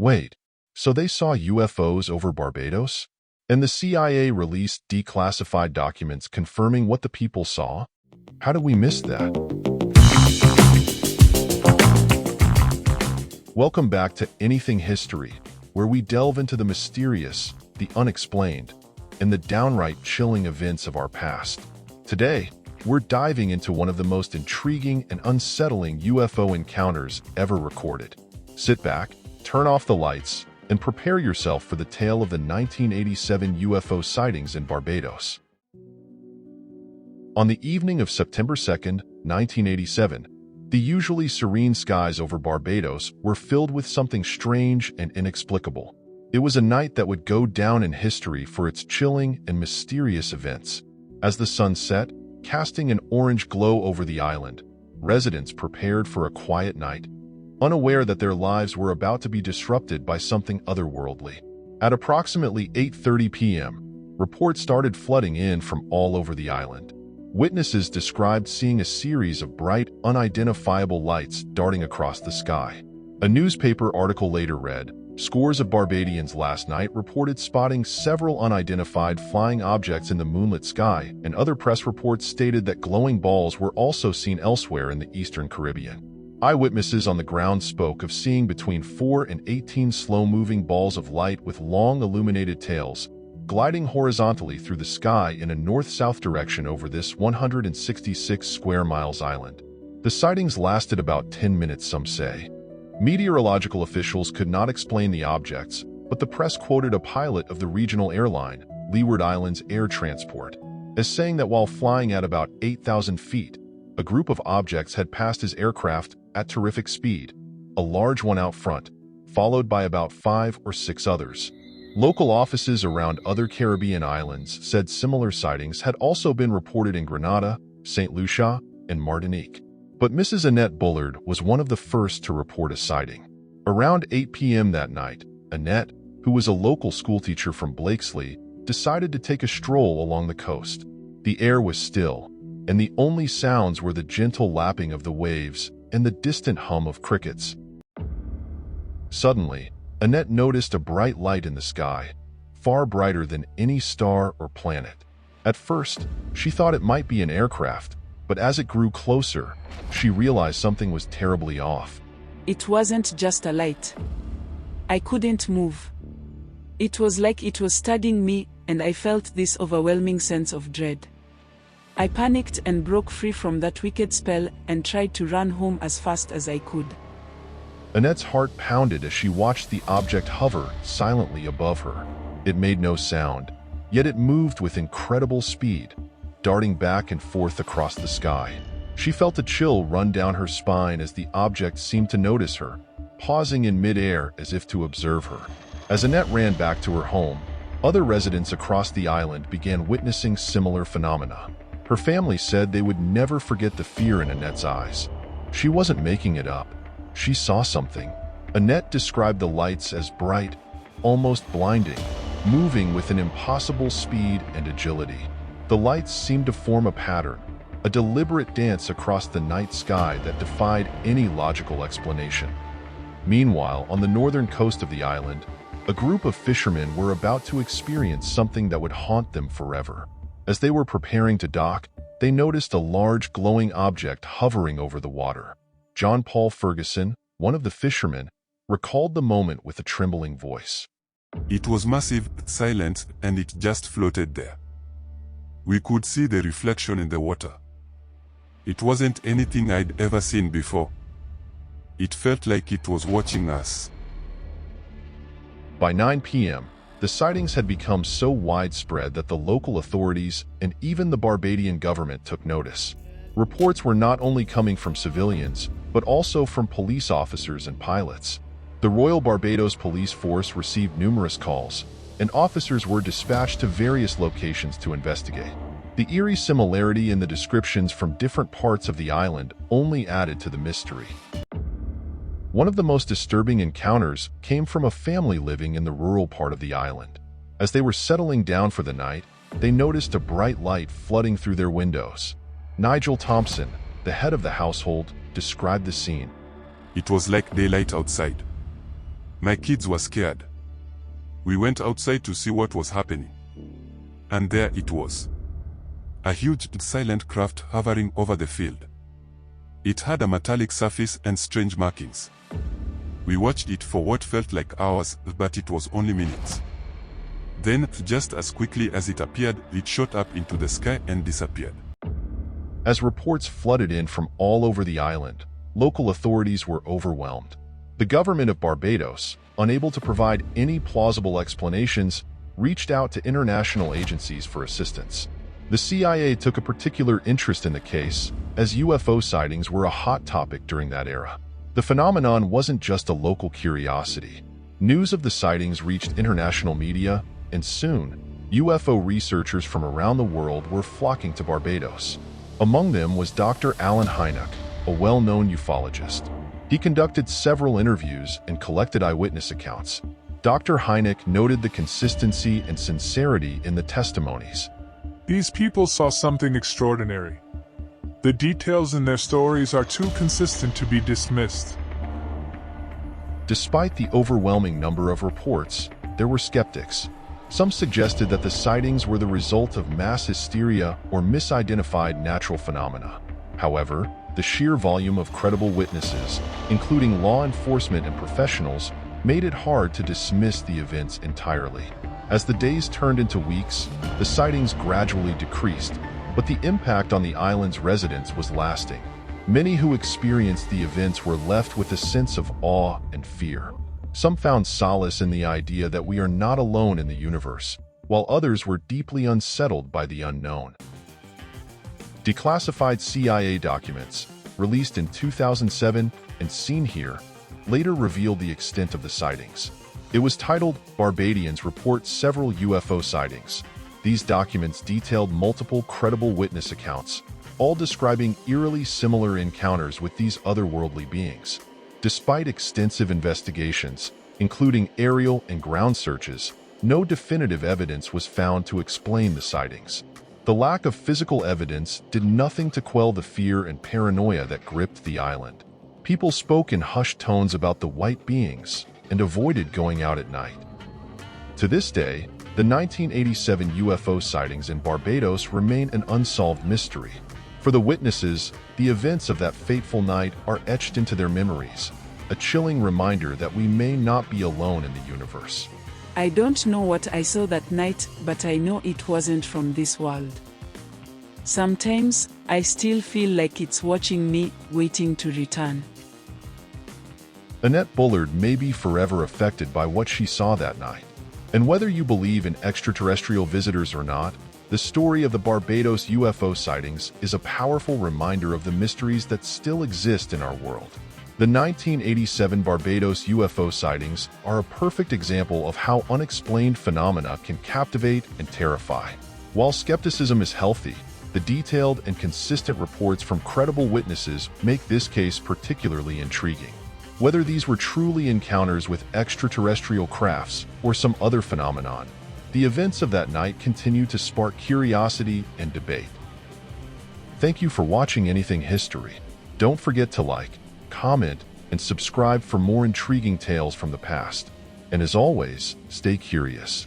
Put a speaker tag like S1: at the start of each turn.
S1: Wait, so they saw UFOs over Barbados? And the CIA released declassified documents confirming what the people saw? How did we miss that? Welcome back to Anything History, where we delve into the mysterious, the unexplained, and the downright chilling events of our past. Today, we're diving into one of the most intriguing and unsettling UFO encounters ever recorded. Sit back, turn off the lights, and prepare yourself for the tale of the 1987 UFO sightings in Barbados. On the evening of September 2nd, 1987, the usually serene skies over Barbados were filled with something strange and inexplicable. It was a night that would go down in history for its chilling and mysterious events. As the sun set, casting an orange glow over the island, residents prepared for a quiet night, unaware that their lives were about to be disrupted by something otherworldly. At approximately 8:30 p.m., reports started flooding in from all over the island. Witnesses described seeing a series of bright, unidentifiable lights darting across the sky. A newspaper article later read, "Scores of Barbadians last night reported spotting several unidentified flying objects in the moonlit sky," and other press reports stated that glowing balls were also seen elsewhere in the Eastern Caribbean. Eyewitnesses on the ground spoke of seeing between 4 and 18 slow-moving balls of light with long illuminated tails, gliding horizontally through the sky in a north-south direction over this 166 square miles island. The sightings lasted about 10 minutes, some say. Meteorological officials could not explain the objects, but the press quoted a pilot of the regional airline, Leeward Islands Air Transport, as saying that while flying at about 8,000 feet, a group of objects had passed his aircraft at terrific speed, a large one out front, followed by about 5 or 6 others. Local offices around other Caribbean islands said similar sightings had also been reported in Grenada, St. Lucia, and Martinique. But Mrs. Annette Bullard was one of the first to report a sighting. Around 8 p.m. that night, Annette, who was a local schoolteacher from Blakesley, decided to take a stroll along the coast. The air was still, and the only sounds were the gentle lapping of the waves and the distant hum of crickets. Suddenly, Annette noticed a bright light in the sky, far brighter than any star or planet. At first, she thought it might be an aircraft, but as it grew closer, she realized something was terribly off.
S2: It wasn't just a light. I couldn't move. It was like it was studying me, and I felt this overwhelming sense of dread. I panicked and broke free from that wicked spell and tried to run home as fast as I could.
S1: Annette's heart pounded as she watched the object hover silently above her. It made no sound, yet it moved with incredible speed, darting back and forth across the sky. She felt a chill run down her spine as the object seemed to notice her, pausing in mid-air as if to observe her. As Annette ran back to her home, other residents across the island began witnessing similar phenomena. Her family said they would never forget the fear in Annette's eyes. She wasn't making it up. She saw something. Annette described the lights as bright, almost blinding, moving with an impossible speed and agility. The lights seemed to form a pattern, a deliberate dance across the night sky that defied any logical explanation. Meanwhile, on the northern coast of the island, a group of fishermen were about to experience something that would haunt them forever. As they were preparing to dock, they noticed a large glowing object hovering over the water. John Paul Ferguson, one of the fishermen, recalled the moment with a trembling voice.
S3: "It was massive, silent, and it just floated there. We could see the reflection in the water. It wasn't anything I'd ever seen before. It felt like it was watching us."
S1: By 9 p.m., the sightings had become so widespread that the local authorities and even the Barbadian government took notice. Reports were not only coming from civilians, but also from police officers and pilots. The Royal Barbados Police Force received numerous calls, and officers were dispatched to various locations to investigate. The eerie similarity in the descriptions from different parts of the island only added to the mystery. One of the most disturbing encounters came from a family living in the rural part of the island. As they were settling down for the night, they noticed a bright light flooding through their windows. Nigel Thompson, the head of the household, described the scene.
S3: "It was like daylight outside. My kids were scared. We went outside to see what was happening. And there it was. A huge, silent craft hovering over the field. It had a metallic surface and strange markings. We watched it for what felt like hours, but it was only minutes. Then, just as quickly as it appeared, it shot up into the sky and disappeared.
S1: As reports flooded in from all over the island, local authorities were overwhelmed. The government of Barbados, unable to provide any plausible explanations, reached out to international agencies for assistance. The CIA took a particular interest in the case, as UFO sightings were a hot topic during that era. The phenomenon wasn't just a local curiosity. News of the sightings reached international media, and soon, UFO researchers from around the world were flocking to Barbados. Among them was Dr. Alan Hynek, a well-known ufologist. He conducted several interviews and collected eyewitness accounts. Dr. Hynek noted the consistency and sincerity in the testimonies.
S4: These people saw something extraordinary. The details in their stories are too consistent to be dismissed.
S1: Despite the overwhelming number of reports, there were skeptics. Some suggested that the sightings were the result of mass hysteria or misidentified natural phenomena. However, the sheer volume of credible witnesses, including law enforcement and professionals, made it hard to dismiss the events entirely. As the days turned into weeks, the sightings gradually decreased, but the impact on the island's residents was lasting. Many who experienced the events were left with a sense of awe and fear. Some found solace in the idea that we are not alone in the universe, while others were deeply unsettled by the unknown. Declassified CIA documents, released in 2007 and seen here, later revealed the extent of the sightings. It was titled "Barbadians Report Several UFO Sightings." These documents detailed multiple credible witness accounts, all describing eerily similar encounters with these otherworldly beings. Despite extensive investigations, including aerial and ground searches, no definitive evidence was found to explain the sightings. The lack of physical evidence did nothing to quell the fear and paranoia that gripped the island. People spoke in hushed tones about the white beings and avoided going out at night. To this day, the 1987 UFO sightings in Barbados remain an unsolved mystery. For the witnesses, the events of that fateful night are etched into their memories, a chilling reminder that we may not be alone in the universe.
S2: I don't know what I saw that night, but I know it wasn't from this world. Sometimes, I still feel like it's watching me, waiting to return.
S1: Annette Bullard may be forever affected by what she saw that night. And whether you believe in extraterrestrial visitors or not, the story of the Barbados UFO sightings is a powerful reminder of the mysteries that still exist in our world. The 1987 Barbados UFO sightings are a perfect example of how unexplained phenomena can captivate and terrify. While skepticism is healthy, the detailed and consistent reports from credible witnesses make this case particularly intriguing. Whether these were truly encounters with extraterrestrial crafts or some other phenomenon, the events of that night continue to spark curiosity and debate. Thank you for watching Anything History. Don't forget to like, comment, and subscribe for more intriguing tales from the past. And as always, stay curious.